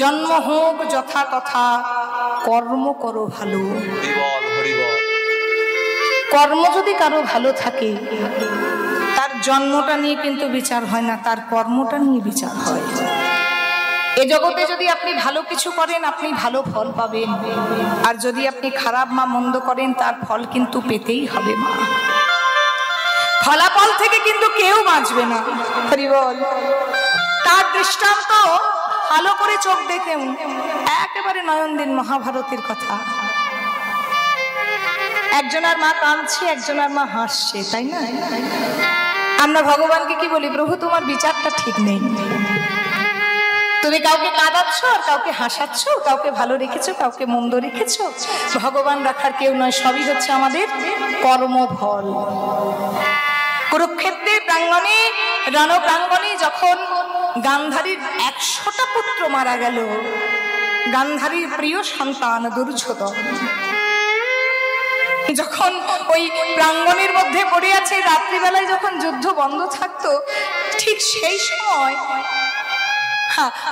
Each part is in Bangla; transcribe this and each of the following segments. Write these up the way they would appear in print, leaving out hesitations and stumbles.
জন্ম হোক যথা তথা, কর্ম করো ভালো। কর্ম যদি কারো ভালো থাকে, তার জন্মটা নিয়ে কিন্তু বিচার হয় না, তার কর্মটা নিয়ে বিচার হয়। এ জগতে যদি আপনি ভালো কিছু করেন, আপনি ভালো ফল পাবেন, আর যদি আপনি খারাপ মা মন্দ করেন, তার ফল কিন্তু পেতেই হবে মা। ফলাফল থেকে কিন্তু কেউ বাঁচবে না। হরি বল। তার দৃষ্টান্ত ভালো করে চোখ দেখে একেবারে নয়ন দিন মহাভারতের কথা। একজনের মা কাঁদছে, একজনের মা হাসছে, তাই না? আমরা ভগবানকে কি বলি? প্রভু তোমার বিচারটা ঠিক নেই, তুমি কাউকে কাঁদাচ্ছ আর কাউকে হাসাচ্ছ, কাউকে ভালো রেখেছো, কাউকে মন্দ রেখেছো। ভগবান রাখার কেউ নয়, সবই হচ্ছে আমাদের কর্মফল। কুরুক্ষেত্রের প্রাঙ্গণে, রণপ্রাঙ্গণে যখন গান্ধারীর 100টা পুত্র মারা গেল, গান্ধারীর প্রিয় সন্তান দুর্যোধন যখন ওই প্রাঙ্গণের মধ্যে পড়ে আছে, রাত্রিবেলায় যখন যুদ্ধ বন্ধ থাকতো, ঠিক সেই সময়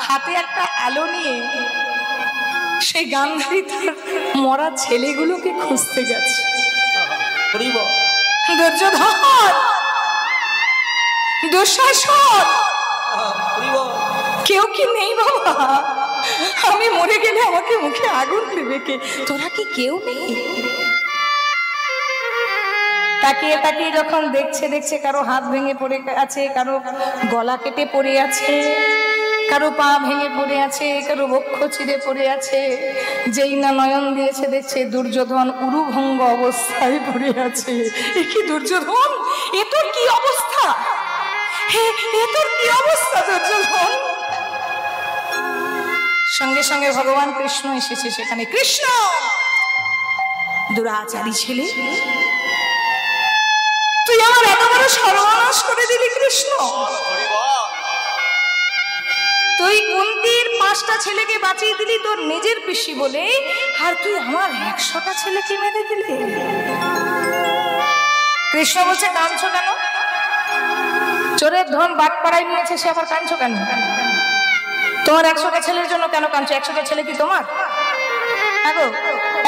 হাতে একটা আলো নিয়ে সেই গান্ধারী তার মরা ছেলেগুলোকে খুঁজতে গেছে। দুর্যোধন, দুঃশাসন, কেউ কি নেই বাবা? আমি মরে গেলে আমাকে মুখে আগুন দেবে কে? তোরা কি কেউ নেই? তাকিয়ে তাকিয়ে যখন দেখছে, কারো হাত ভেঙে পড়ে আছে, কারো গলা কেটে পড়ে আছে, কারো পা ভেঙে পড়ে আছে, কারো বক্ষ চিরে পড়ে আছে। যেই না নয়ন দিয়েছে, দেখছে দুর্যোধন উরুভঙ্গ অবস্থায় পড়ে আছে। এ কি দুর্যোধন? এ তোর কি অবস্থা? এ তোর কি অবস্থা দুর্যোধন? সঙ্গে সঙ্গে ভগবান কৃষ্ণ এসেছে সেখানে। কৃষ্ণ, দুরাচারী ছেলে, তুই আমার এত বড় সর্বনাশ করে দিলি কৃষ্ণ। তুই কুন্তির 5টা ছেলেকে বাঁচিয়ে দিলি তোর নিজের পিসি বলে, আর তুই আমার 100টা ছেলেকে মেরে দিলি। কৃষ্ণ বলছে, কাঁদছো কেন? চোরের ধন বাটপাড়ায় নিয়েছে, সে আবার কাঁদছো কেন? তোমার 100টা ছেলের জন্য কেন কাঁদছো? 100টা ছেলে কি তোমার? হ্যাঁ গো,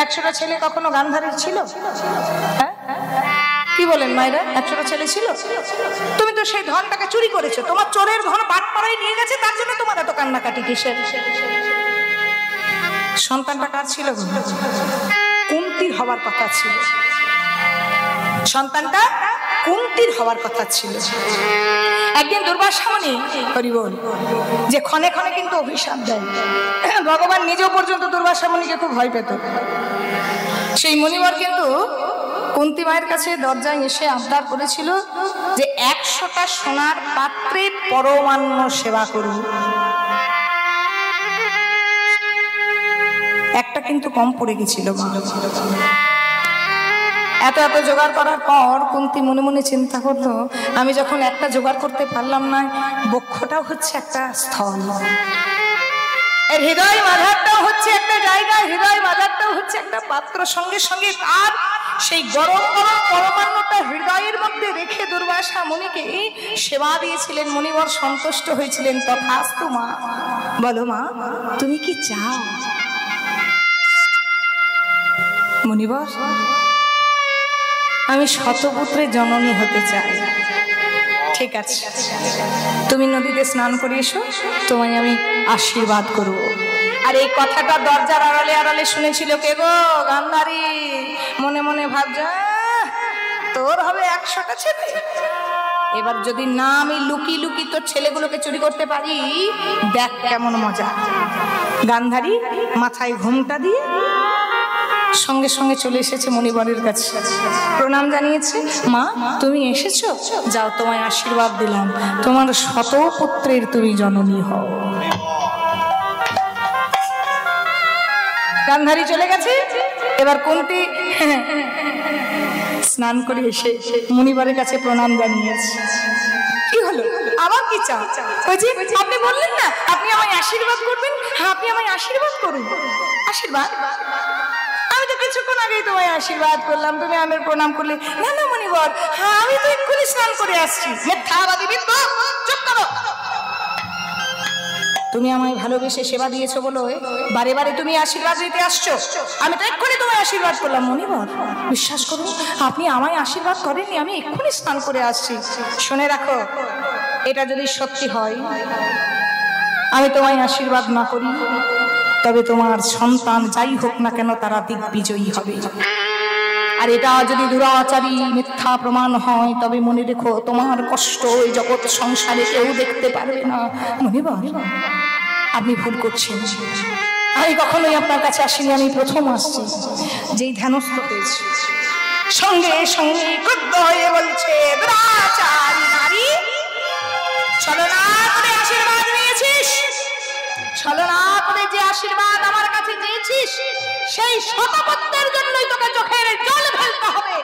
100টা ছেলে কখনো গান্ধারীর ছিল? হ্যাঁ, কি বলেন মায়েরা? 100টা ছেলে ছিল? তুমি তো সেই ধনটাকে চুরি করেছো, তোমার চোরের ধন বাটপাড়ায় নিয়ে গেছে, তার জন্য তোমার এত কান্নাকাটি কিসের? সন্তানটা কার ছিল? কুন্তির হওয়ার কথা ছিল। সন্তানটা কুন্তির হওয়ার কথা ছিল। একদিন দুর্বাসা মুনি, হরি বল, যে ক্ষণে ক্ষণে কিন্তু অভিশাপ দেয়, ভগবান নিজেও পর্যন্ত দুর্বাসা মুনিকে খুব ভয় পেত। সেই মুনিবর কিন্তু কুন্তি মায়ের কাছে দরজায় এসে আবদার করেছিল যে 100টা সোনার পাত্রে পরমান্ন সেবা করুন। একটা কিন্তু কম পড়ে গেছিল। এত এত জোগাড় করার পর কুন্তি মনে মনে চিন্তা করলো, আমি যখন একটা জোগাড় করতে পারলাম না, বক্ষটাও হচ্ছে একটা স্থল, এর হৃদয় মাঝারটাও হচ্ছে একটা জায়গা, হৃদয় মাঝারটাও হচ্ছে একটা পাত্র। সঙ্গে সঙ্গে তার সেই গরম গরম পরমান্নটা হৃদয়ের মধ্যে রেখে দুর্বাসা মুনিকে সেবা দিয়েছিলেন। মুনিবর সন্তুষ্ট হয়েছিলেন। তথাস্তু মা। বলো মা, তুমি কি চাও? মুনিবর, আমি শতপুত্রের জননী হতে চাই। ঠিক আছে, তুমি নদীতে স্নান করে এসো, তোমায় আমি আশীর্বাদ করব। আর এই কথাটা দরজার আড়ালে আড়ালে শুনেছিল কে গো? গান্ধারী। মনে মনে ভাবছে, তোর হবে 100টা ছেলে, এবার যদি না আমি লুকি লুকি তোর ছেলেগুলোকে চুরি করতে পারি, দেখ কেমন মজা। গান্ধারী মাথায় ঘুমটা দিয়ে সঙ্গে সঙ্গে চলে এসেছে মুনিবরের কাছে, প্রণাম জানিয়েছে। মা, তুমি এসেছো, যাও, তোমায় আশীর্বাদ দিলাম, তোমার শতপুত্রের তুমি জননী হও। গান্ধারী চলে গেছে। এবার কুন্তি স্নান করে এসে মুনিবরের কাছে প্রণাম জানিয়েছে। কি হলো? আবার কি চাও? ওই যে আপনি বললেন না আপনি আমায় আশীর্বাদ করবেন। হ্যাঁ, আপনি আমায় আশীর্বাদ করুন। আশীর্বাদ? আমি তো কিছুক্ষণ আগেই তোমায় আশীর্বাদ করলাম, তুমি আমার প্রণাম করলে। না না মুনিবর, হ্যাঁ আমি তো এক্ষুনি স্নান করে আসছি। মিথ্যাবাদী বিদ্য, চুপ করো। তুমি আমায় ভালোবেসে সেবা দিয়েছো বলো বারে বারে তুমি আশীর্বাদ দিতে আসছো, আমি তো এক্ষুনি তোমায় আশীর্বাদ করলাম। মনিবর বিশ্বাস করুন, আপনি আমায় আশীর্বাদ করেননি, আমি এক্ষুনি স্নান করে আসছি। শুনে রাখো, এটা যদি সত্যি হয় আমি তোমায় আশীর্বাদ না করি, তবে তোমার সন্তান যাই হোক না কেন তারা দিগ্বিজয়ী হবে। আর এটা যদি দুরাচারী মিথ্যা প্রমাণ হয়, তবে মনে রেখো তোমার কষ্ট ওই জগৎ সংসারে কেউ দেখতে পারবে না। মনিবর আপনি ভুল করছেন, আমি কখনোই আপনার কাছে আসিনি, আমি প্রথম আসছি। যেই ধ্যানস্থ হয়েছে সঙ্গে সঙ্গে ক্রুদ্ধ হয়ে বলছে, দুরাচারী নারী, ছলনা করে আশীর্বাদ নিয়েছিস, ছলনা করে যে আশীর্বাদ আমার কাছে চেয়েছিস, সেই শতপুত্রের জন্যই তোকে চোখের জল ফেলতে হবে।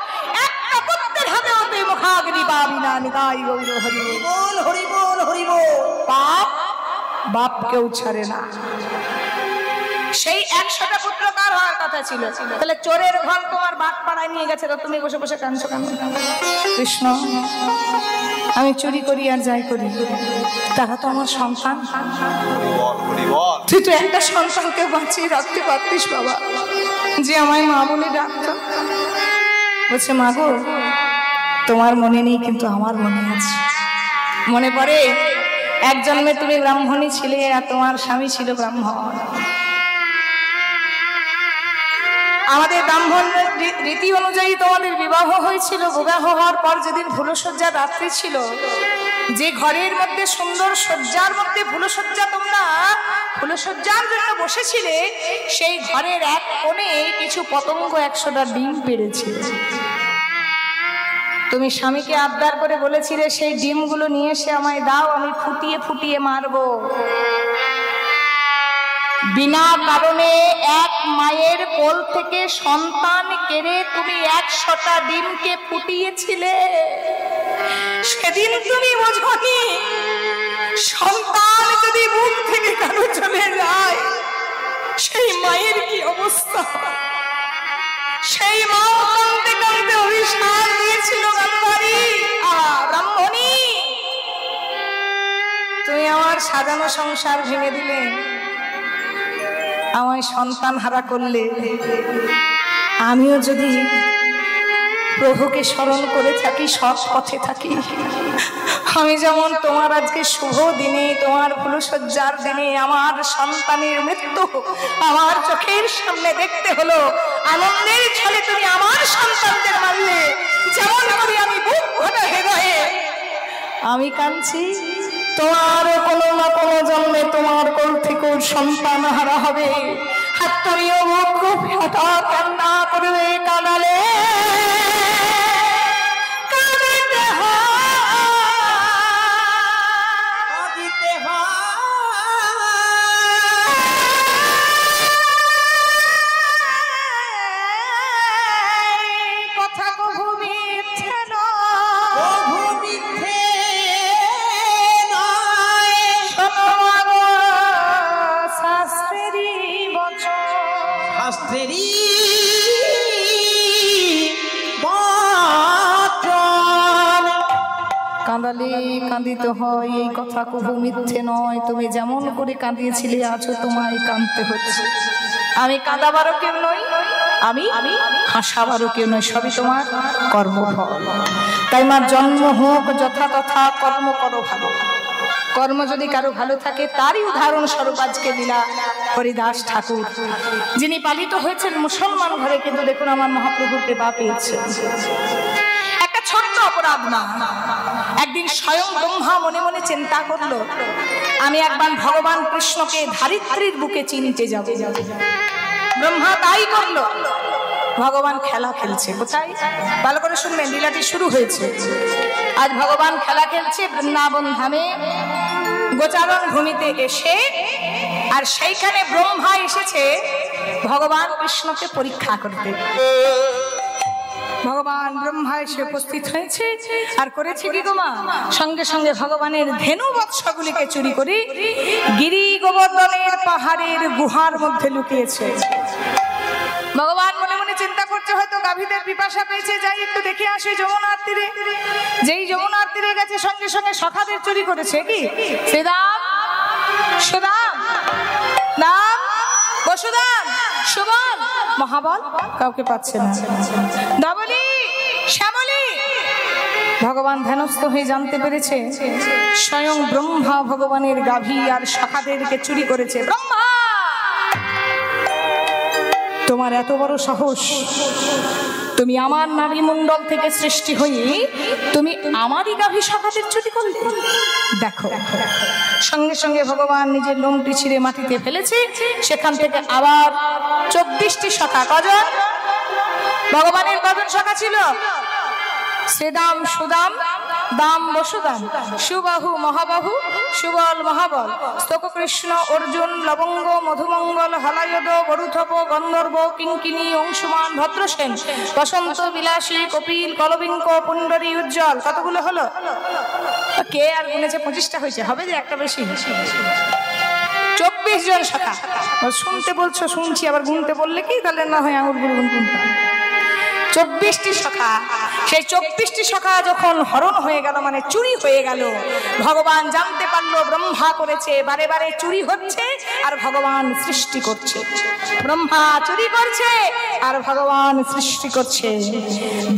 একটা পুত্রের হাতে হতে মুখাগ্নি পাবি না। নিতাই গৌর হরি বল, হরি বল, হরি বল। পাপ বাপ কেউ ছাড়ে না। সেই 100টা পুত্র কার হওয়ার কথা ছিল? তাহলে চোরের ঘর তোমার বাপ পাড়ায় নিয়ে গেছে, তো তুমি বসে বসে কাঁদছো কেন? কৃষ্ণ, আমি চুরি করি আর যাই করি, তারা তো আমার সন্তান। তুই তো একটা সন্তানকে বাঁচিয়ে রাখতে পারতিস বাবা, যে আমায় মা বলে ডাকতো। বলছে, মা গো, তোমার মনে নেই কিন্তু আমার মনে আছে। মনে পড়ে এক জন্মে তুমি ব্রাহ্মণী ছিলে আর তোমার স্বামী ছিল ব্রাহ্মণ। আমাদের ব্রাহ্মণ রীতি অনুযায়ী তোমাদের বিবাহ হয়েছিল। বিবাহ হওয়ার পর যেদিন ফুলশয্যার রাত্রি ছিল, যে ঘরের মধ্যে সুন্দর সজ্জার মধ্যে ফুলশয্যা, তোমরা ফুলশয্যার জন্য বসেছিলে, সেই ঘরের এক কোণে কিছু পতঙ্গ 100টা ডিম পেড়েছিল। তুমি স্বামীকে আবদার করে বলেছিলে, সেই ডিমগুলো নিয়ে এসে আমায় দাও, আমি ফুটিয়ে ফুটিয়ে মারবো। বিনা কারণে এক মায়ের কোল থেকে সন্তান কেড়ে তুমি 100টা ডিমকে ফুটিয়েছিলে। সেদিন তুমি বোঝনি, সন্তান যদি মুখ থেকে কারো চলে যায়, সেই মায়ের কি অবস্থা। সেই মা কাঁদতে কাঁদতে অভিশাপ দিয়েছিল, গান্ধারী ব্রাহ্মণী, তুমি আমার সাজানো সংসার ভেঙে দিলে, আমায় সন্তান হারা করলে। আমিও যদি প্রভুকে স্মরণ করে থাকি, সৎ পথে থাকি, আমি যেমন তোমার আজকে শুভ দিনে, তোমার ফুলশয্যার দিনে আমার সন্তানের মৃত্যু আমার চোখের সামনে দেখতে হলো, আনন্দের ছলে তুমি আমার সন্তানদের মারলে, যেমন করে আমি বুক ভরা হৃদয়ে আমি কাঁদছি, তোমার কোনো না কোনো জন্মে তোমার কোল থেকে সন্তান হারা হবে। আর তুমিও মুখ ফাটা কান্না করবে, কাঁদালে কাঁদালে কাঁদিতে হয়, এই কথা কবু মিথ্যে নয়। তুমি যেমন করে কাঁদিয়েছিলে আছো তোমায় কাঁদতে হচ্ছে। আমি কাঁদাবারও কেউ নই, আমি হাসাবারও কেউ নই, সবই তোমার কর্মফল। তাই মা, জন্ম হোক যথা তথা, কর্ম করো ভালো। কর্ম যদি কারো ভালো থাকে, তারই উদাহরণ স্বরূপ আজকে দিলা হরিদাস ঠাকুর, যিনি পালিত হয়েছেন মুসলমান ঘরে, কিন্তু দেখুন আমার মহাপ্রভুর কৃপা পেয়েছে। একটা ছোট্ট অপরাধ না, একদিন স্বয়ং ব্রহ্মা মনে মনে চিন্তা করলো, আমি একবার ভগবান কৃষ্ণকে ধারিত্রীর বুকে চিনতে যাব। ব্রহ্মা তাই করলো। ভগবান খেলা খেলছে কোথায়? ভালো করে শুনবেন, লীলাটি শুরু হয়েছে। আজ ভগবান খেলা খেলছে বৃন্দাবন ধামে গোচারণ ভূমিতে এসে, আর সেইখানে ব্রহ্মা এসেছে ভগবান কৃষ্ণকে পরীক্ষা করতে। ভগবান ব্রহ্মা এসে উপস্থিত হয়েছে, আর করেছে কি গো মা? সঙ্গে সঙ্গে ভগবানের ধেনু বৎসগুলিকে চুরি করে গিরি গোবর্ধনের পাহাড়ের গুহার মধ্যে লুকিয়েছে। ভগবান মনে মনে চিন্তা করছে, হয়তো গাভীদের পিপাসা পেয়েছে, যাই একটু দেখে আসে যমুনার তীরে। যেই যমুনার তীরে গেছে, সঙ্গে সঙ্গে সখাদের চুরি করেছে। কি সুদাম, সুদাম, মধুদান, সুবল, মহাবল কাউকে পাচ্ছে না। ধবলি, শ্যামলী, ভগবান ধ্যানস্থ হয়ে জানতে পেরেছে স্বয়ং ব্রহ্মা ভগবানের গাভী আর শাখাদেরকে চুরি করেছে। ব্রহ্মা, তোমার এত বড় সাহস, তুমি আমার নাভিমণ্ডল থেকে সৃষ্টি হয়ে তুমি আমারই গাভী শাখাদের চুরি করলে। দেখো, সঙ্গে সঙ্গে ভগবান নিজের লোমটি ছিঁড়ে মাটিতে ফেলেছে। সেখান থেকে আবার 24টি শাখা। কজন? ভগবানের কজন শাখা ছিল? শ্রীদাম, সুদাম, দাম, বসুদাম, সুবাহু, মহাবাহু, সুবল, মহাবল, স্তক, কৃষ্ণ, অর্জুন, লবঙ্গ, মধুমঙ্গল, হলায়দ, বরুথপ, গন্ধর্ব, কিঙ্কিনী, অংশুমান, ভদ্রসেন, বসন্ত, বিলাসী, কপিল, কলবিঙ্ক, পুণ্ডরী, উজ্জ্বল। কতগুলো হলো? কে আর গুনেছে? 25টা হয়েছে। হবে যে একটা বেশি। 24 জন শাখা। শুনতে বলছো, শুনছি, আবার গুনতে বললে কি তাহলে না হয় আঙুলগুলো গুনতে। 24টি শাখা। সেই 24টি শাখা যখন হরণ হয়ে গেল, মানে চুরি হয়ে গেল, ভগবান জানতে পারলো ব্রহ্মা করেছে। বারে বারে চুরি হচ্ছে আর ভগবান সৃষ্টি করছে। ব্রহ্মা চুরি করছে আর ভগবান সৃষ্টি করছে।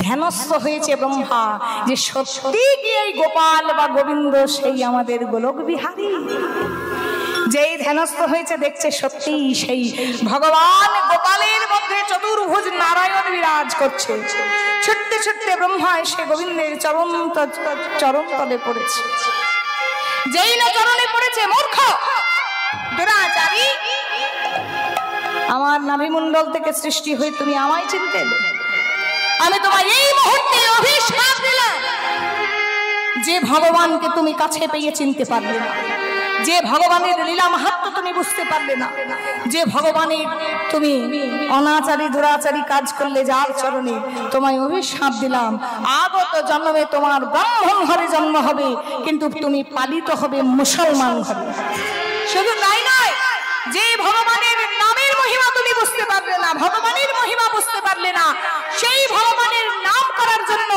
ধ্যানস্থ হয়েছে ব্রহ্মা যে সত্যি কি এই গোপাল বা গোবিন্দ সেই আমাদের গোলক বিহারী। যেই ধ্যানস্থ হয়েছে দেখছে সত্যি সেই ভগবান গোপালের মধ্যে চতুর্ভুজ নারায়ণ বিরাজ করছে। ছুটতে ছুটতে ব্রহ্মা এসে গোবিন্দের চরণ তলে পড়েছে। যেই না চরণে পড়েছে, মূর্খ দুরাচারী, আমার নাভিমণ্ডল থেকে সৃষ্টি হয়ে তুমি আমায় চিনতে এলে। আমি তোমায় এই মুহূর্তে অভিশাপ দিলাম যে ভগবানকে তুমি কাছে পেয়ে চিনতে পারবে না, যে ভগবানের লীলা মাহাত্ম্য তুমি বুঝতে পারলে না, যে ভগবানের তুমি অনাচারী দুরাচারী কাজ করলে, যার চরণে তোমায় অভিশাপ দিলাম। আগত জন্মে তোমার ব্রাহ্মণ ঘরে জন্ম হবে, কিন্তু তুমি পালিত হবে মুসলমান ঘরে। শুধু তাই নয়, যে ভগবানের নামের মহিমা তুমি বুঝতে পারলে না, ভগবানের মহিমা বুঝতে পারলে না, সেই ভগবানের নাম করার জন্য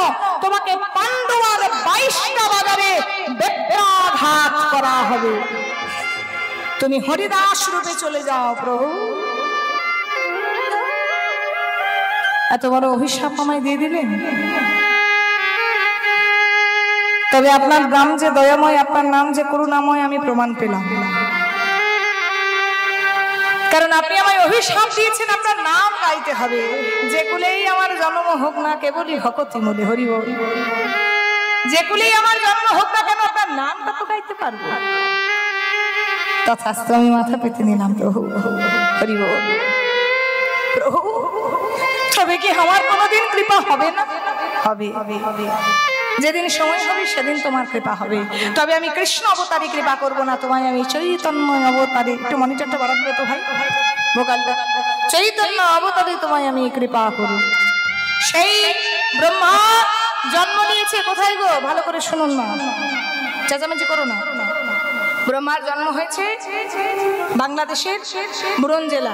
তোমাকে পান্ডুয়ার 22টা বাজারে বেত্রাঘাত করা হবে। তুমি হরিদাস রূপে চলে যাও। প্রভু, এত বড় অভিশাপ আমায় দিয়ে দিলেন। তবে আপনার নাম যে দয়াময়, আপনার নাম যে করুণাময়, আমি প্রমাণ পেলাম। কারণ আপনি আমায় অভিশাপ দিয়েছেন আপনার নাম গাইতে হবে। যে কুলেই আমার জন্ম হোক না, কেবলই ভকতি মূলে হরি বল। যে কুলেই আমার জন্ম হোক না কেন, আপনার নামটা তো গাইতে পারবো। তথাস্তু, আমি মাথা পেতে নিলাম। প্রভু, হরি বল। প্রভু, তবে কি আমার কোনোদিন কৃপা হবে না? হবে। যেদিন সময় হবে সেদিন তোমার কৃপা হবে। তবে আমি কৃষ্ণ অবতারে কৃপা করব না, তোমায় আমি চৈতন্য অবতারে, একটু মনিটরটা বাড়াবে তো ভাই, ভোকালটা, চৈতন্য অবতারে তোমায় আমি কৃপা করব। সেই ব্রহ্মা জন্ম নিয়েছে কোথায় গো? ভালো করে শুনুন না, চেঁচামেচি করো না। ব্রহ্মার জন্ম হয়েছে বাংলাদেশের বুরন জেলা।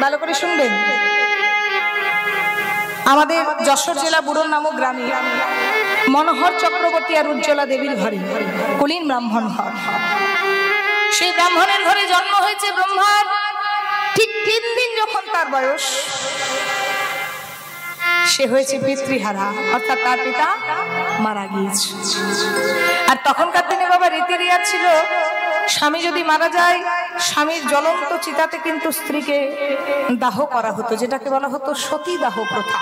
ভালো করে শুনবেন, আমাদের যশোর জেলা বুরন নামক গ্রামে মনোহর চক্রবর্তী আর উজ্জ্বলা দেবীর ঘরে কুলীন ব্রাহ্মণ ঘর। সেই ব্রাহ্মণের ঘরে জন্ম হয়েছে ব্রহ্মার। ঠিক 3 দিন যখন তার বয়স, সে হয়েছে পিতৃহারা, অর্থাৎ তার পিতা মারা গিয়েছে। আর তখনকার দিনে বাবা রীতি রেওয়াজ ছিল, স্বামী যদি মারা যায়, স্বামীর জ্বলন্ত চিতাতে কিন্তু স্ত্রীকে দাহ করা হতো, যেটাকে বলা হতো সতী দাহ প্রথা।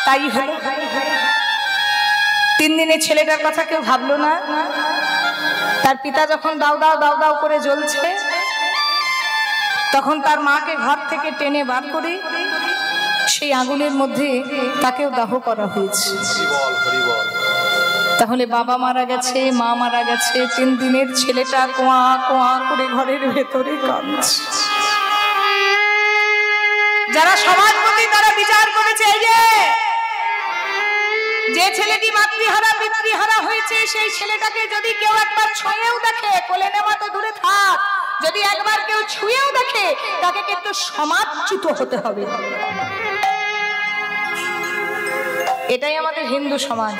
তাই হলো 3 দিনে ছেলেটার কথা কেউ ভাবলো না। তার পিতা যখন দাও দাও দাও দাও করে জ্বলছে, তখন তার মাকে ঘর থেকে টেনে বার করে সেই আগুনের মধ্যে তাকেও দাহ করা হয়েছে। তাহলে বাবা মারা গেছে, মা মারা গেছে, 3 দিনের ছেলেটা কোয়া কোয়া করে ঘরের ভেতরে কাঁদছে। যারা সমাজপতি তারা বিচার করেছে, এই যে ছেলেটি মাতৃহারা পিতৃহারা হয়েছে, সেই ছেলেটাকে যদি কেউ একবার ছুঁয়েও দেখে, কোলে নেওয়া তো দূরে থাক, যদি একবার কেউ ছুঁয়েও দেখে, তাকে কিন্তু সমাজচ্যুত হতে হবে। এটাই আমাদের হিন্দু সমাজ।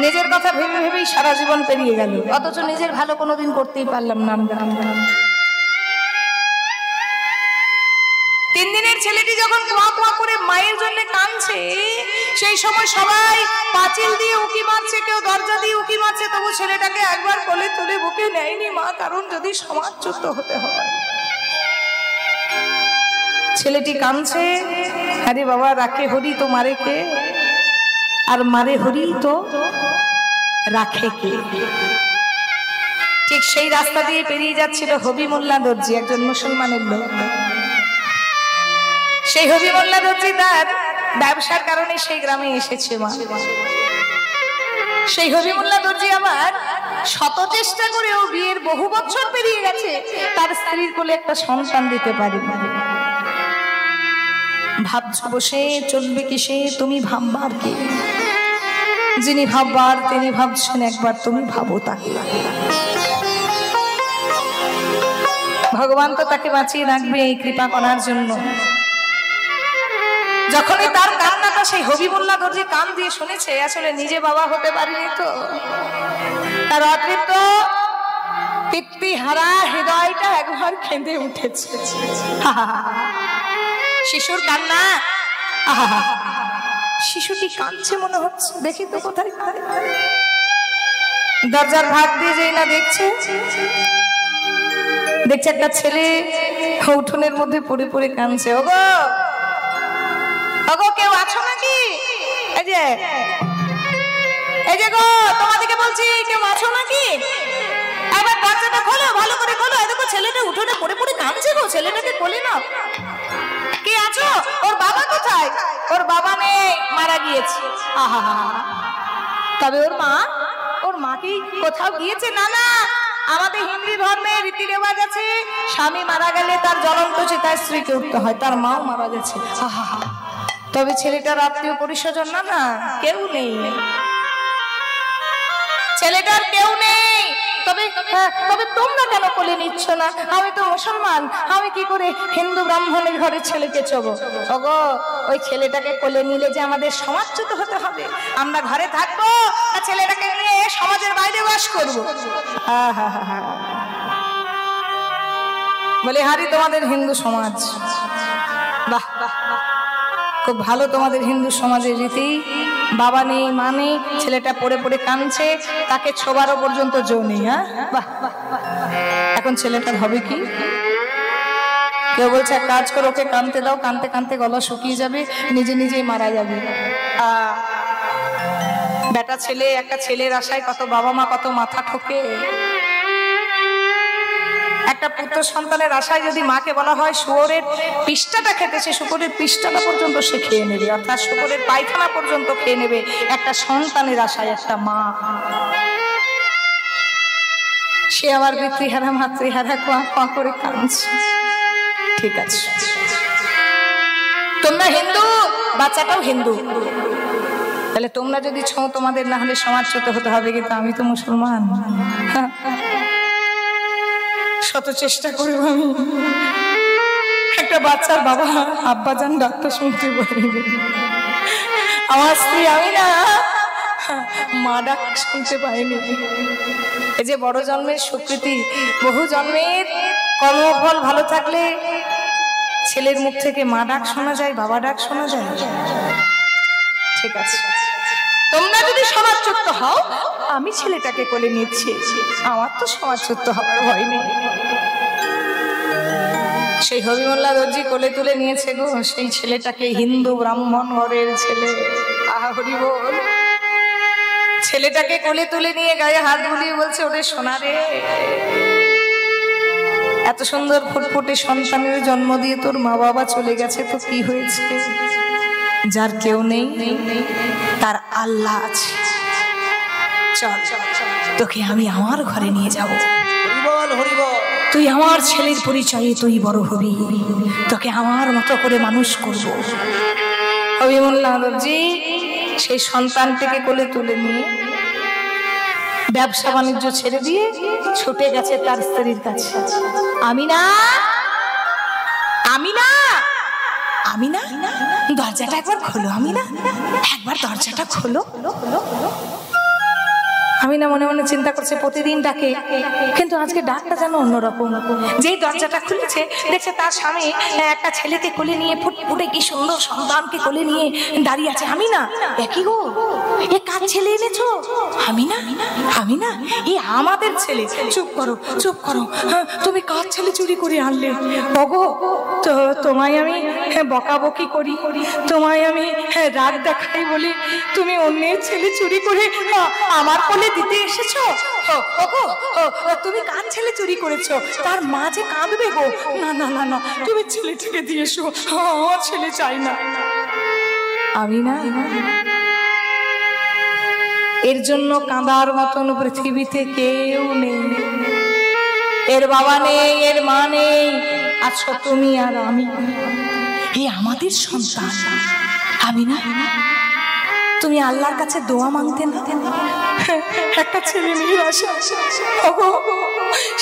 নিজের কথা ভেবে ভেবেই সারা জীবন পেরিয়ে গেল, অথচ নিজের ভালো কোনোদিন করতেই পারলাম না। 3 দিনের ছেলেটি যখন কোয়া কোয়া করে মায়ের জন্য কাঁদছে, সেই সময় সবাই পাঁচিল দিয়ে উকি মারছে, কেউ দরজা দিয়ে উকি মারছে, তবু ছেলেটাকে একবার কোলে তুলে বুকে নেয়নি মা, কারণ যদি সমাজচ্যুত হতে হয়। ছেলেটি কাঁদছে, আরে বাবা রাখে হরি তো মারে কে, আর মারে হরি তো রাখে কে। ঠিক সেই রাস্তা দিয়ে পেরিয়ে যাচ্ছিল হবি মোল্লা দর্জি, একজন মুসলমানের লোক। সেই হবি মোল্লা দর্জি তার ব্যবসার কারণে সেই গ্রামে এসেছে মা। সেই হবি মোল্লা দর্জি আবার শত চেষ্টা করেও বিয়ের বহু বছর পেরিয়ে গেছে, তার স্ত্রীর কোলে একটা সন্তান দিতে পারে। ভাবছ বসে চলবে কিসে, তুমি ভাববার কি, যিনি ভাববার তিনি ভাবছেন, একবার তুমি ভাবো তাকে। ভগবান তো তাকে বাঁচিয়ে রাখবে এই কৃপা করার জন্য। যখনই তার কান্নাটা সেই হবিবুল্লাহ দর্জি কান দিয়ে শুনেছে, আসলে নিজে বাবা হতে পারেনি তো, তার অতৃপ্ত পিতৃহারা হৃদয়টা একবার কেঁদে উঠেছে। শিশুর কান্না, শিশুটি কাঁদছে মনে হচ্ছে, দেখি তো কোথায়। দরজার ভাগ দিয়ে যেই না দেখছে একটা ছেলে উঠোনের মধ্যে পড়ে পড়ে কাঁদছে। ওগো ওগো কেউ আছো নাকি? এই যে গো, তোমাদেরকে বলছি কেউ আছো নাকি? একবার দরজাটা খোলো, ভালো করে খোলো। দেখো ছেলেটা উঠোনে পড়ে পড়ে কাঁদছে গো, ছেলেটাকে কোলে নাও। কে আছো? ওর বাবা কোথায়? ওর বাবা নেই, মারা গিয়েছে। আহা, তবে ওর মা কি কোথাও গিয়েছে? না না, আমাদের হিন্দু ধর্মের রীতি রেওয়াজ আছে, স্বামী মারা গেলে তার জ্বলন্ত চিতায় স্ত্রীকে উঠতে হয়, তার মাও মারা গেছে। আহা, তবে ছেলেটার আত্মীয় পরিস্বজন না না কেউ নেই, ছেলেটার কেউ নেই। তবে তোমরা কেন কোলে নিচ্ছ না? আমি তো মুসলমান, আমি কি করে হিন্দু ব্রাহ্মণের ঘরের ছেলেকে চোবো? ওগো, ওই ছেলেটাকে কোলে নিলে যে আমাদের সমাজচ্যুত হতে হবে, আমরা ঘরে থাকবো আর ছেলেটাকে নিয়ে সমাজের বাইরে বাস করবো। বলে হারি তোমাদের হিন্দু সমাজ, বাহ খুব ভালো তোমাদের হিন্দু সমাজের রীতি। বাবা নেই, মা নেই, ছেলেটা পড়ে পড়ে কাঁদছে, তাকে ছোবারও পর্যন্ত জো নেই। হ্যাঁ বাহ, এখন ছেলেটার হবে কি? কেউ বলছে এক কাজ করো, ওকে কাঁদতে দাও, কাঁদতে কাঁদতে গলা শুকিয়ে যাবে, নিজে নিজেই মারা যাবে। বেটা ছেলে, একটা ছেলের আশায় কত বাবা মা কত মাথা ঠোকে। একটা পুত্র সন্তানের আশায় যদি মাকে বলা হয় শুয়োরের পিষ্টাটা খেতে, সে শুকরের পিষ্টাটা পর্যন্ত সে খেয়ে নেবে, অর্থাৎ শুকরের পায়খানা পর্যন্ত খেয়ে নেবে একটা সন্তানের আশায় একটা মা। সে আবার পিতৃহারা মাতৃহারা কোয়া কোয়া করে কাঁদছে। ঠিক আছে, তোমরা হিন্দু, বাচ্চাটাও হিন্দু, তাহলে তোমরা যদি ছো তোমাদের না হলে সমাজচ্যুত হতে হবে, কিন্তু আমি তো মুসলমান। শত চেষ্টা করে আমি একটা বাচ্চার বাবা আব্বাজান ডাক্তার শুনতে পারিনি, আমার স্ত্রী আমি না মা ডাক শুনতে পাইনি। এই যে বড় জন্মের স্বীকৃতি, বহু জন্মের কর্মফল ভালো থাকলে ছেলের মুখ থেকে মা ডাক শোনা যায়, বাবা ডাক শোনা যায়। ঠিক আছে, তোমরা যদি সমাজচ্যুত হও, আমি ছেলেটাকে কোলে নিচ্ছি, আমার তো সমাজচ্যুত হবার ভয় নেই। সেই হবিমুল্লাহ দর্জি কোলে তুলে নিয়েছে গো সেই ছেলেটাকে, হিন্দু ব্রাহ্মণ ঘরের ছেলে। আহা হরি বল। ছেলেটাকে কোলে তুলে নিয়ে গায়ে হাত বুলিয়ে বলছে, ওরে সোনা রে, এত সুন্দর ফুটফুটে সন্তানের জন্ম দিয়ে তোর মা বাবা চলে গেছে, তো কি হয়েছে? যার কেউ নেই তার আল্লাহ আছে, চল তোকে আমি আমার ঘরে নিয়ে যাব, তুই আমার ছেলের পরিচয়ে তুই বড় হবি, তোকে আমার মতো করে মানুষ করব। হবিমুল্লাহ দর্জি সেই সন্তানটিকে কোলে তুলে নিয়ে ব্যবসা বাণিজ্য ছেড়ে দিয়ে ছুটে গেছে তার স্ত্রীর কাছে। আমিনা, আমিনা, আমিনা, দরজাটা একবার খোলো, আমিনা একবার দরজাটা খোলো। আমি না মনে মনে চিন্তা করছি প্রতিদিন ডাকে, কিন্তু আজকে ডাকটা যেন অন্যরকম। যেই দরজাটা খুলেছে দেখছে তার স্বামী একটা ছেলেকে কোলে নিয়ে ফুটফুটে কি সুন্দর সন্তানকে কোলে নিয়ে দাঁড়িয়ে আছে। আমি না একই গো, এ কার ছেলে এনেছো? আমি না এ আমাদের ছেলে। চুপ করো চুপ করো, তুমি কার ছেলে চুরি করে আনলে? ওগো তো তোমায় আমি বকাবকি করি, তোমায় আমি রাগ দেখাই বলি তুমি অন্যের ছেলে চুরি করে আমার কোলে দিতে এসেছো? ওগো তুমি কার ছেলে চুরি করেছো? তার মা যে কাঁদবে গো। না না না না, তুমি ছেলেটাকে দিয়ে এসো, আমার ছেলে চাই না। আমি না এর জন্য কাঁদার মতন পৃথিবীতে কেউ নেই। এর বাবা নেই, এর মা নেই, আছো তুমি আর আমি। এই আমাদের সন্তান। আমি না তুমি আল্লাহর কাছে দোয়া মাংতে না, একটা ছেলে মেয়ের আশা।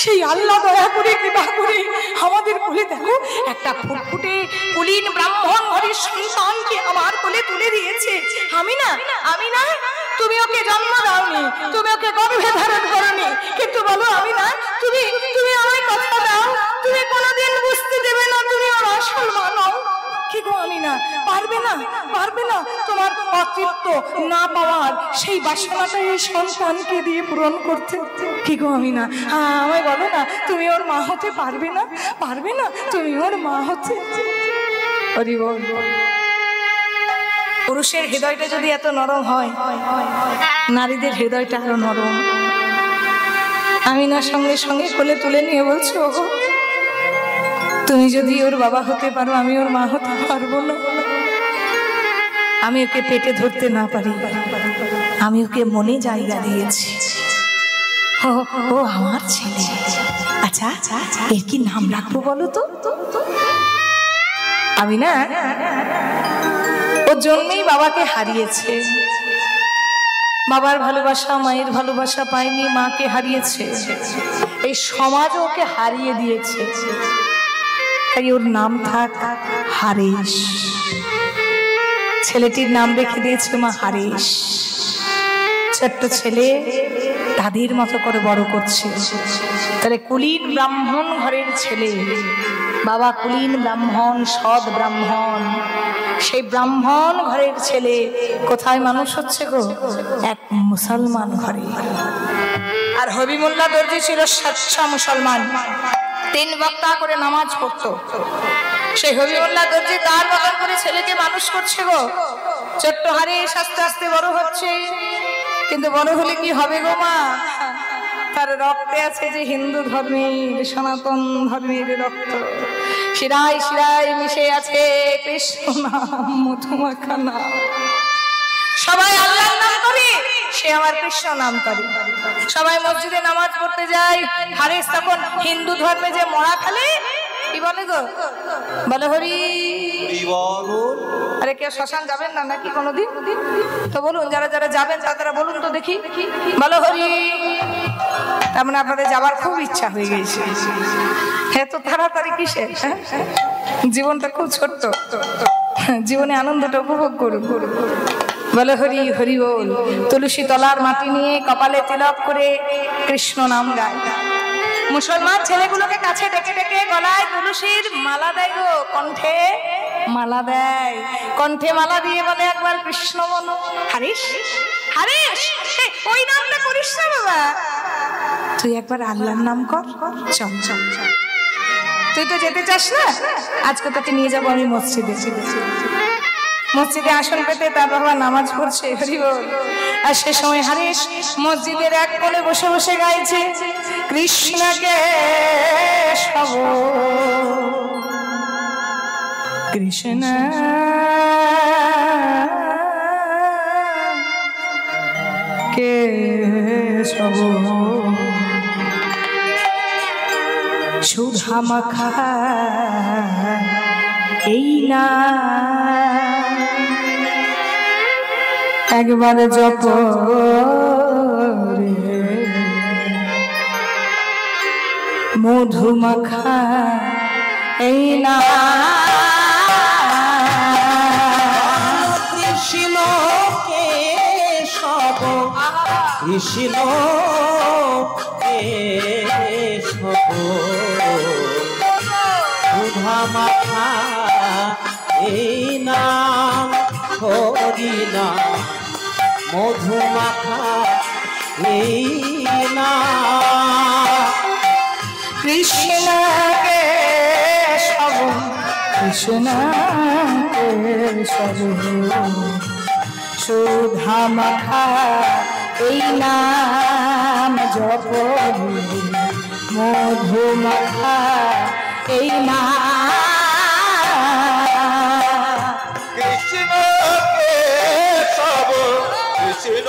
সেই আল্লাহ দয়া করে কৃপা করে আমাদের কোলে দেখো একটা ফুটফুটে কুলীন ব্রাহ্মণ ঘরের সন্তানকে আমার কোলে তুলে দিয়েছে। আমি না তুমি ওকে জন্ম দাওনি, তুমি ওকে গর্ভে ধারণ করনি, কিন্তু বলো আমি না তুমি আমায় কথা দাও তুমি কোনোদিন বুঝতে দেবে না তুমি ওর আসল মা নও। কি গো আমি না পারবে না তোমার অতৃপ্ত না পাওয়ার সেই বাসনাটা এই সন্তানকে দিয়ে পূরণ করতে? কি গো আমি না আমায় বলো না, তুমি ওর মা হতে পারবে না তুমি ওর মা হতে? পুরুষের হৃদয়টা যদি এত নরম হয়, নারীদের হৃদয়টা আরো নরম। আমি না সঙ্গে সঙ্গে কোলে তুলে নিয়ে বলছি ওগো তুমি যদি ওর বাবা হতে পারো, আমি ওর মা হতে পারবো না। আমি ওকে পেটে ধরতে না পারি, আমি ওকে মনে জায়গা দিয়েছি। ও আমার ছেলে। আচ্ছা এর কি নাম রাখবো বলো তো? আমি না ও জন্মেই বাবাকে হারিয়েছে, বাবার ভালোবাসা মায়ের ভালোবাসা পায়নি, মাকে হারিয়েছে, এই সমাজ ওকে হারিয়ে দিয়েছে। তাই ওর নাম থাক হারেশ। ছেলেটির নাম রেখে দিয়েছে মা হারেশ। ছোট্ট ছেলে দাদির মতো করে বড় করছে। তাহলে কুলীন ব্রাহ্মণ ঘরের ছেলে, বাবা কুলীন ব্রাহ্মণ, সৎ ব্রাহ্মণ, সেই ব্রাহ্মণ ঘরের ছেলে কোথায় মানুষ হচ্ছে গো? এক মুসলমান ঘরে। আর হবিবুল্লাহ দর্জি ছিল সচ্চা মুসলমান, 3 বক্তা করে নামাজ পড়তো। সেই হবিবুল্লাহ দর্জি তার মতন করে ছেলেকে মানুষ করছে গো। ছোট্ট হারেশ আস্তে আস্তে বড় হচ্ছে, কিন্তু বড় হলে কি হবে গো মা? তার রক্তে আছে যে হিন্দু ধর্মের, সনাতন ধর্মের রক্ত, শিরায় শিরায় মিশে আছে কৃষ্ণ নাম, মধুমাখা নাম। সবাই আল্লাহর নাম করে, সে আমার কৃষ্ণ নাম করে। সবাই মসজিদে নামাজ পড়তে যায়, হারেস তখন হিন্দু ধর্মে যে মরা খালে কি বলে গো? বলে হরি বল। আরে কেউ শ্মশান যাবেন না নাকি কোনোদিন? তো বলুন, যারা যারা যাবেন তারা বলুন তো দেখি, বলো হরি। তার মানে আপনাদের যাবার খুব ইচ্ছা হয়ে গেছে। এত তাড়াতাড়ি কিসের? জীবনটা খুব ছোট্ট, জীবনে আনন্দটা উপভোগ করুন। বলে হরি হরি বল। তুলসী তলার মাটি নিয়ে কপালে তিলক করে কৃষ্ণ নাম গায়। মুসলমান ছেলেগুলোকে কাছে ডেকে ডেকে গলায় তুলসীর মালা দেয় গো, কণ্ঠে মালা দেয়, কণ্ঠে মালা দিয়ে বলে একবার কৃষ্ণ বলো। হারিস হারিস ওই নামটা করিস না বাবা, তুই একবার আল্লাহর নাম কর। চল চল চল, তুই তো যেতে চাস না, আজকে তোকে নিয়ে যাবো আমি মসজিদে। মসজিদে আসন পেতে তার বাবা নামাজ পড়ছে, হরি বল। আর সে সময় হারিস মসজিদের এক কোণে বসে বসে গাইছে কৃষ্ণকে সব কৃষ্ণ কে সব সুধা মাখা এই না একবার জপ মধুমাখা এই না কৃষ্ণ কে সব কৃষ্ণ কেশব সুধা মাখা এই নাম হরি নাম মধু মাখা এই নাম কৃষ্ণ কেশব কৃষ্ণ কেশব সুধা মাখা এই নাম জপ মধু মাখা এই নাম কৃষ্ণ কেশব কৃষ্ণ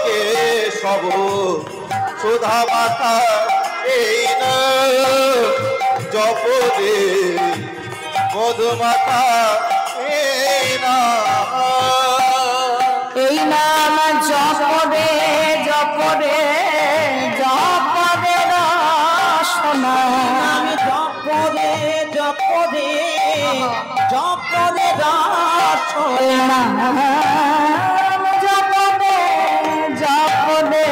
কেশব সুধা মাখা এই নাম জপ রে মধু মাখা এই নাম এই নাম জপ রে জপ রে জপ রে রসনা আমি জপ রে জপ রে জপ রে রসনা নাম জপ রে জপ রে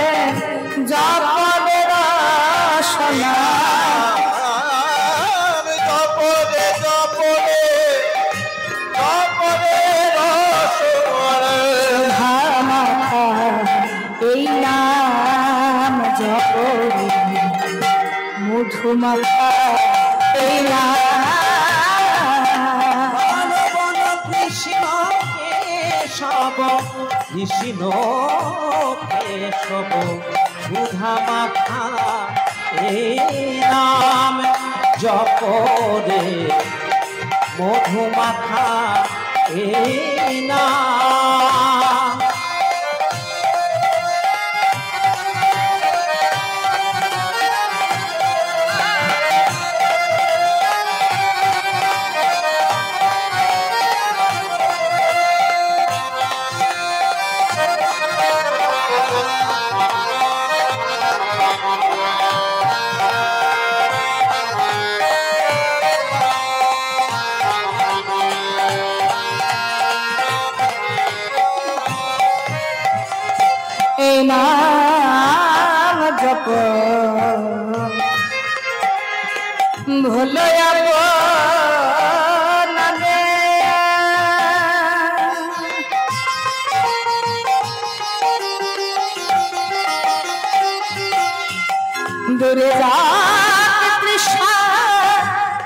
জপ রে রসনা জপ রে জপ রে জপ রে রসনা এই নাম জপ রে মধু মাখা এই নাম বন কৃষ্ণ কেশব কৃষ্ণ কেশব সুধা মাখা এই নাম জপ রে মধু মাখা এই নাম এই নাম জপ ভুলো নামে দূরে যাক তৃষ্ণা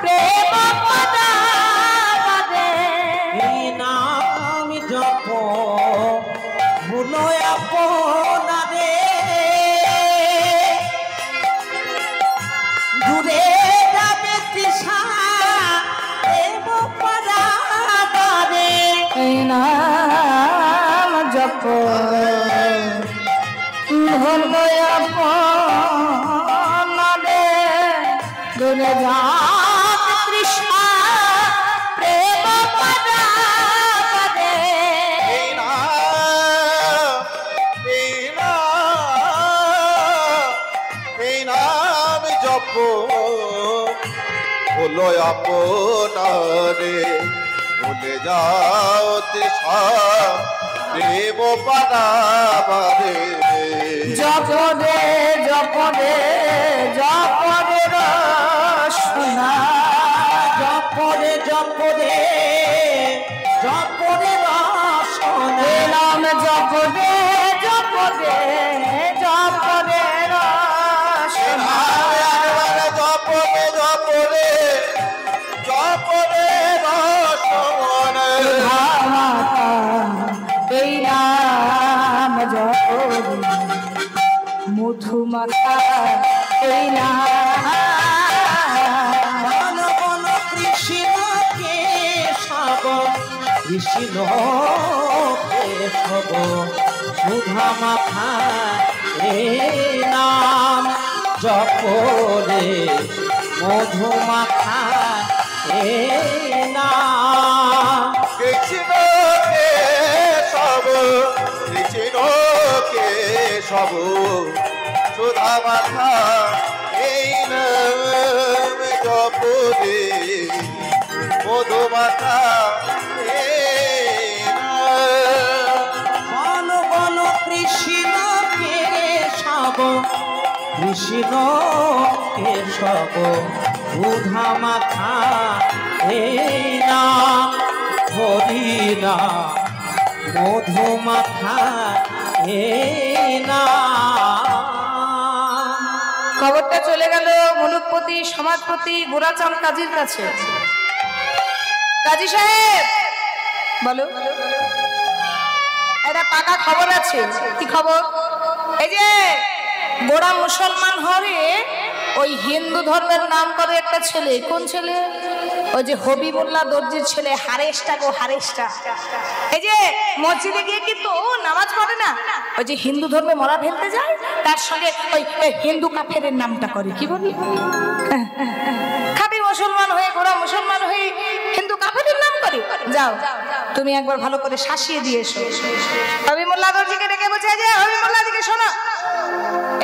প্রেম পদাবাদে এই নাম জপ ভুলো আপনারে দূরে যাবে তৃষা দেব পরাবারে এই নাম জপ ভুলো আপনারে দূরে যাক তৃষ্ণা প্রেম পদাবাদে এই নাম জপ হলো আপনারে ভুলে যাও তৃষা প্রেম পারাবারে জপ রে জপ রে জপ রে রসনা জপ রে জপ রে জপ রে রসনা এই নাম জপ রে জপ রে জপ রে রসনা জপ রে জপ রে জপ রে রসনা এই নাম জপ রে মধু মাখা এই নাম বন বন কৃষ্ণ কেশব কৃষ্ণ কেশব সুধা মাখা এই নাম জপ রে মধু মাখা এই নাম কৃষ্ণ কেশব কৃষ্ণ কেশব সুধা মাখা এই নাম জপ রে মধু মাখা এই নাম বন বন কৃষ্ণ কৃষ্ণ কেশব সুধা মাখা এই নাম হরি নাম মধু মাখা এই নাম। খবরটা চলে গেল মুলুকপতি সমাজপতি গোরাচাঁদ কাজীর কাছে। কাজী সাহেব বলো, এটা পাকা খবর আছে। কি খবর? এই যে গোড়া মুসলমান হয়ে ওই হিন্দু ধর্মের নাম করে একটা ছেলে। কোন ছেলে? ওই যে হবিবুল্লাহ দর্জির ছেলে হারেসটা গো, হারেসটা। এই যে মসজিদে গিয়ে কিন্তু নামাজ পড়ে না, ওই যে হিন্দু ধর্মে মরা ফেলতে যায়, তার সঙ্গে ওই হিন্দু কাফেরের নামটা করে। কি বলি? খাবি মুসলমান হয়ে, গোড়া মুসলমান হয়ে হিন্দু কাফেরের নাম করে। যাও তুমি একবার ভালো করে শাসিয়ে দিয়ে এসো। হবিবুল্লাহ দর্জিকে ডেকে বলছে, যে হবিবুল্লাহ দিকে শোনো,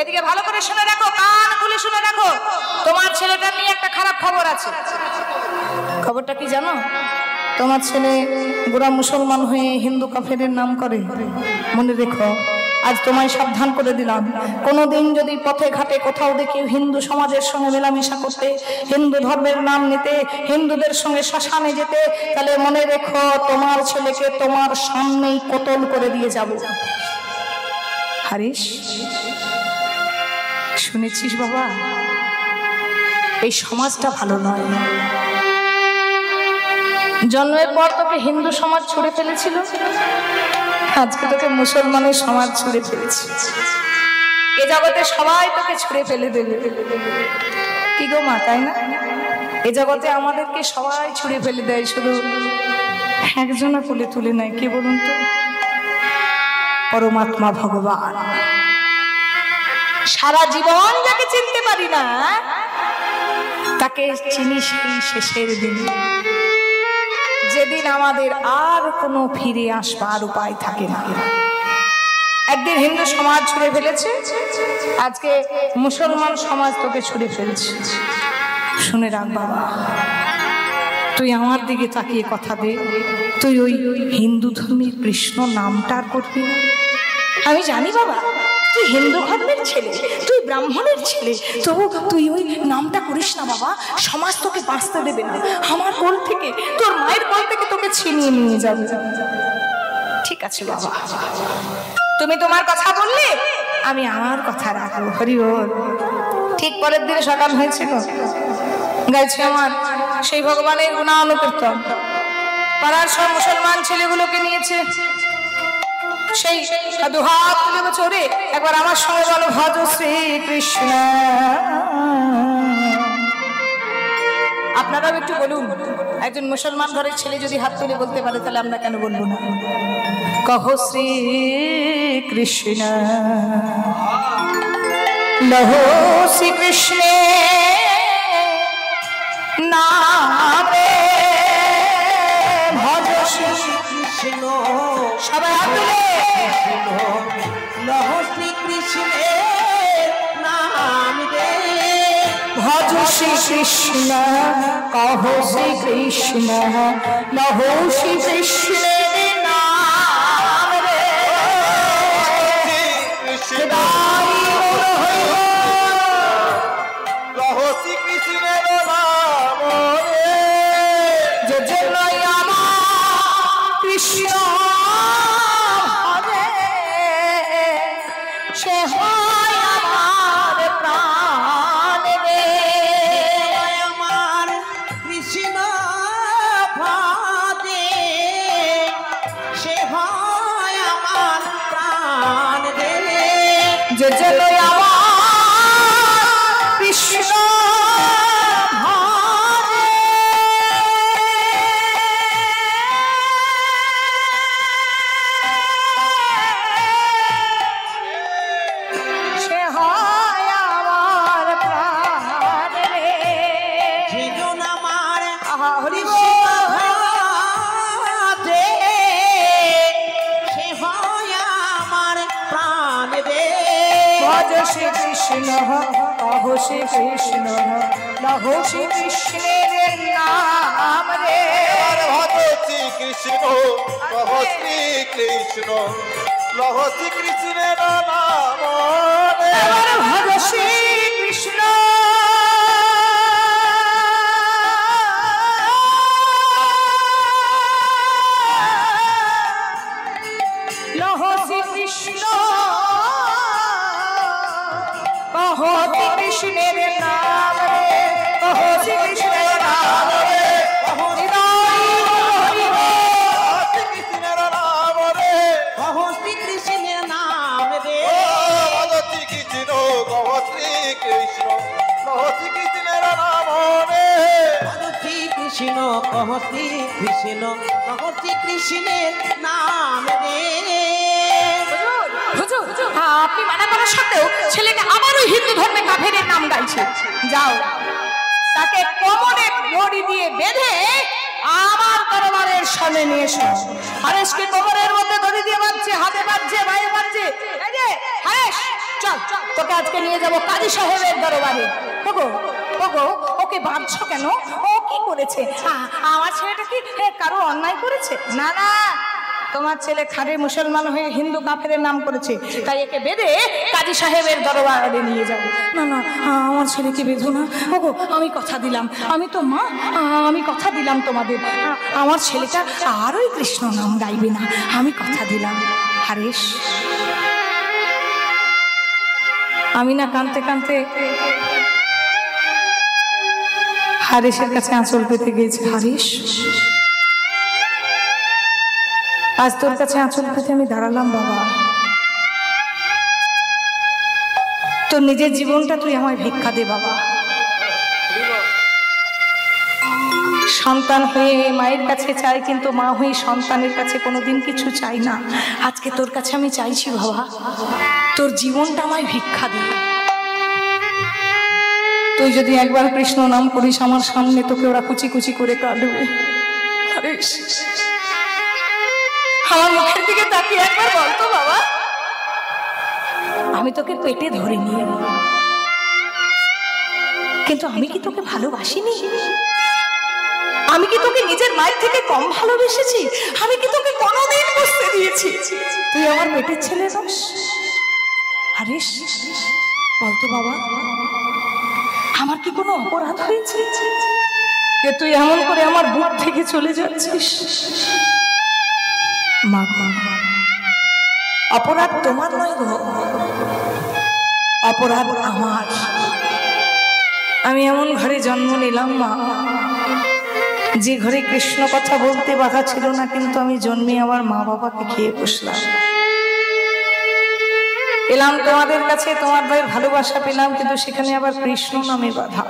এদিকে ভালো করে শুনে রাখো, কান খুলে শুনে রাখো, তোমার ছেলেটা নিয়ে একটা খারাপ খবর আছে। খবরটা কি জানো? তোমার ছেলে গোড়া মুসলমান হয়ে হিন্দু কাফেরের নাম করে। মনে রেখো, আজ তোমায় সাবধান করে দিলাম, কোনোদিন যদি পথে ঘাটে কোথাও দেখি হিন্দু সমাজের সঙ্গে মেলামেশা করতে, হিন্দু ধর্মের নাম নিতে, হিন্দুদের সঙ্গে শ্মশানে যেতে, তাহলে মনে রেখো তোমার ছেলেকে তোমার সামনেই কতল করে দিয়ে যাব। হারিস, শুনেছিস বাবা, এই সমাজটা ভালো নয়। জন্মের পর তোকে হিন্দু সমাজ ছুড়ে ফেলেছিল, আজকে তোকে মুসলমানের সমাজ ছুড়ে ফেলেছে। এ জগতে সবাই তোকে ছুড়ে ফেলে দেবে। কি গো মা, তাই না? এ জগতে আমাদেরকে সবাই ছুড়ে ফেলে দেয়, শুধু একজনা কোলে তুলে নেয়। কে বলুন তো? পরমাত্মা ভগবান। সারা জীবন যাকে চিনতে পারি না, তাকে চিনি সেই শেষের দিন, যেদিন আমাদের আর কোনো ফিরে আসবার উপায় থাকে না। একদিন হিন্দু সমাজ ছুড়ে ফেলেছে, আজকে মুসলমান সমাজ তোকে ছুড়ে ফেলছে। শুনে রাখ বাবা, তুই আমার দিকে তাকিয়ে কথা দে, তুই ওই হিন্দু ধর্মের কৃষ্ণ নামটা আর করবি না। আমি জানি বাবা, তুই হিন্দু ধর্মের ছেলে, তুই ব্রাহ্মণের ছেলে, তবু তুই ওই নামটা করিস না বাবা, সমাজ তোকে বাঁচতে দেবে না। আমার কোল থেকে, তোর মায়ের কোল থেকে তোকে ছিনিয়ে নিয়ে যাবে। ঠিক আছে বাবা, তুমি তোমার কথা বললে, আমি আমার কথা রাখবো। হরি বল। ঠিক পরের দিনে সকাল হয়েছিল, গাইছে আমার সেই ভগবানের গুণানুকীর্তন। পাড়ার সব মুসলমান ছেলেগুলোকে নিয়েছে, সেই দুহাত তুলে বলছে, ওরে একবার আমার সঙ্গে বলো, ভজ শ্রীকৃষ্ণ। আপনারাও একটু বলুন, একজন মুসলমান ঘরের ছেলে যদি হাত তুলে বলতে পারে, তাহলে আমরা কেন বলবো না? কহ শ্রীকৃষ্ণ, লহো শ্রীকৃষ্ণ নামে ভজ কৃষ্ণ সবাই হাত তুলে লহ শ্রীকৃষ্ণের নাম রে। ভজ শ্রীকৃষ্ণ, কহ শ্রীকৃষ্ণ, লহ শ্রীকৃষ্ণের নাম রে। শ্রীকৃষ্ণের নাম যে জন্যই আমার কৃষ্ণ হরে, সে হয় আমার প্রাণ রে। আমার কৃষ্ণ ভাদে, সে হয় আমার প্রাণ রে। যে জন্যই আমার কৃষ্ণ হরে, সে হয় আমার প্রাণ রে। যেজন আমার আহা হরি কৃষ্ণ বল। ভাদে, সে হয় আমার প্রাণ রে। ভজ শ্রীকৃষ্ণ, কহ শ্রীকৃষ্ণ, লহ শ্রীকৃষ্ণের নাম রে। ভজ শ্রীকৃষ্ণ কহ শ্রীকৃষ্ণ লহ শ্রীকৃষ্ণের নাম রে। এবার ভজ শ্রীকৃষ্ণ লহ শ্রীকৃষ্ণ কহ শ্রীকৃষ্ণের নাম রে, কহ শ্রীকৃষ্ণের নাম রে, কহ হরি বল। শ্রীকৃষ্ণের নাম রে কহ শ্রীকৃষ্ণের নাম রে। ভজ শ্রীকৃষ্ণ কহ শ্রীকৃষ্ণ লহ শ্রীকৃষ্ণের নাম রে। কহ শ্রীকৃষ্ণ কহ শ্রীকৃষ্ণ কহ শ্রীকৃষ্ণের নাম রে। হুজুর, আপনি মানা করার সত্ত্বেও ছেলেটা আবারও হিন্দু ধর্মে কাফেরের নাম গাইছে। যাও তাকে কোমরে দড়ি দিয়ে বেঁধে আমার দরবারের সামনে নিয়ে এসো। হারেশকে কোমরের মধ্যে দড়ি দিয়ে বাঁধছে, হাতে বাঁধছে, পায়ে বাঁধছে। এই যে হারেশ, চল তোকে আজকে নিয়ে যাব কাজী সাহেবের দরবারে। ওগো ওগো, ওকে বাঁধছো কেন? ও কি করেছে? আমার ছেলেটা কি কারো অন্যায় করেছে? না না, তোমার ছেলে খারে মুসলমান হয়ে হিন্দু কাফেরের নাম করেছে, তাই একে বেঁধে কাজী সাহেবের দরবারে নিয়ে যাবো। না না, আমার ছেলেকে বেঁধো না। ওগো, আমি কথা দিলাম, আমি তো মা, আমি কথা দিলাম তোমাদের, আমার ছেলেটা আর ওই কৃষ্ণ নাম গাইবে না, আমি কথা দিলাম। হারেশ, আমি না কাঁদতে কাঁদতে হারেশের কাছে আঁচল পেতে গিয়েছি। হারেশ, আজ তোর কাছে আঁচল পেতে আমি দাঁড়ালাম বাবা। তোর নিজের জীবনটা তুই আমায় ভিক্ষা দে বাবা। সন্তান হয়ে মায়ের কাছে চাই, কিন্তু মা হয়ে সন্তানের কাছে কোনোদিন কিছু চাই না। আজকে তোর কাছে আমি চাইছি বাবা, তোর জীবনটা আমায় ভিক্ষা দে। তুই যদি একবার কৃষ্ণ নাম করিস আমার সামনে, তোকে ওরা কুচি কুচি করে কাটবে। আমার মুখের দিকে তাকিয়ে একবার বলতো বাবা, আমি তোকে পেটে ধরে নিয়ে, কিন্তু আমি কি তোকে ভালোবাসিনি? আমি কি তোকে নিজের মায়ের থেকে কম ভালোবেসেছি? আমি কি তোকে কোনোদিন বুঝতে দিয়েছি তুই আমার পেটের ছেলে নস? হারেশ, বলতো বাবা, আমার কি কোনো অপরাধ হয়েছে যে তুই এমন করে আমার বুক থেকে চলে যাচ্ছিস? মা, অপরাধ তোমার নয় গো, অপরাধ আমার। আমি এমন ঘরে জন্ম নিলাম মা, যে ঘরে কৃষ্ণ কথা বলতে বাধা ছিল না, কিন্তু আমি জন্মে আমার মা বাবাকে খেয়ে বসলাম। এলাম তোমাদের কাছে, তোমার ভাইয়ের ভালোবাসা পেলাম, কিন্তু সেখানে আবার কৃষ্ণ নামে বাধা।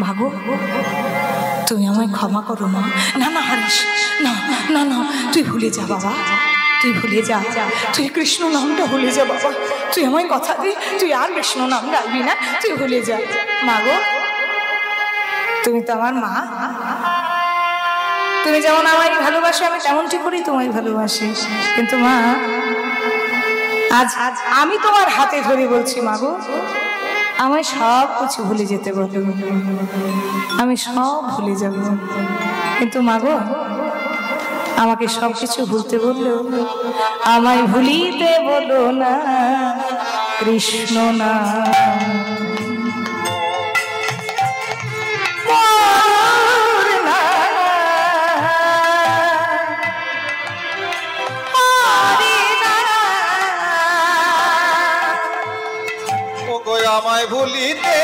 ভাগো, তুমি আমায় ক্ষমা করো মা। না না হারিস, না না না, তুই ভুলে যা বাবা, তুই ভুলে যা, তুই কৃষ্ণ নামটা ভুলে যা বাবা। তুই আমায় কথা দি, তুই আর কৃষ্ণ নাম গাইবি না, তুই ভুলে যা। মা গো, তুমি তো আমার মা, তুমি যেমন আমায় ভালোবাসো আমি তেমনটি করি তোমায় ভালোবাসি। কিন্তু মা, আজ আমি তোমার হাতে ধরে বলছি মা গো, আমায় সব কিছু ভুলে যেতে বলো, আমি সব ভুলে যাব। কিন্তু মা গো, আমাকে সব কিছু ভুলতে বললো, আমায় ভুলিতে বলো না কৃষ্ণ না। আমায় ভুলিতে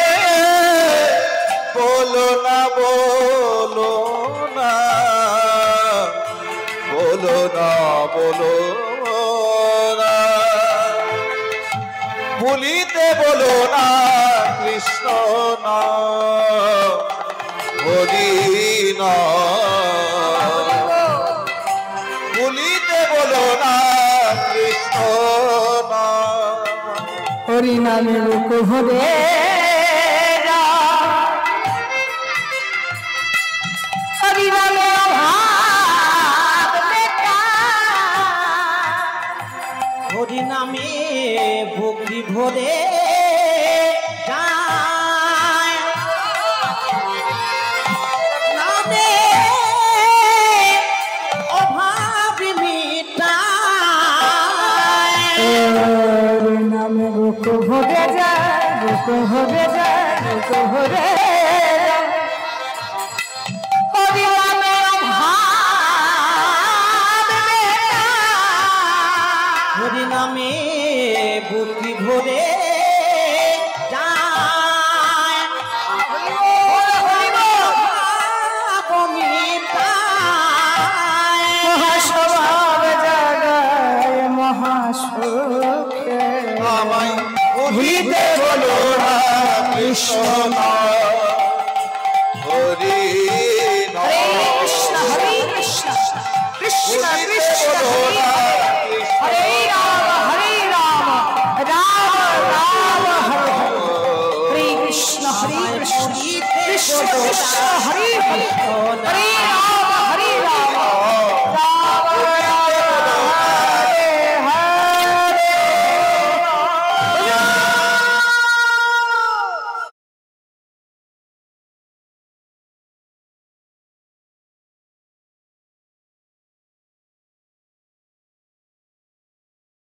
বলো না, বলো না, বলো না, বলো না, ভুলিতে বলো না কৃষ্ণ না, হরি না, ভুলিতে বলো না কৃষ্ণ না। হরি নামে লোক হরে হরি নামে হরি নামে ভক্তি ভরে যায়, নামে কৃষ্ণ নাম হরি নাম হরে কৃষ্ণ কৃষ্ণ বলিতে কৃষ্ণ বলো না কৃষ্ণ হরে রাম রাম রাম হরে হরে কৃষ্ণ কৃষ্ণ কৃষ্ণ কৃষ্ণ হরে হরে হরে রাম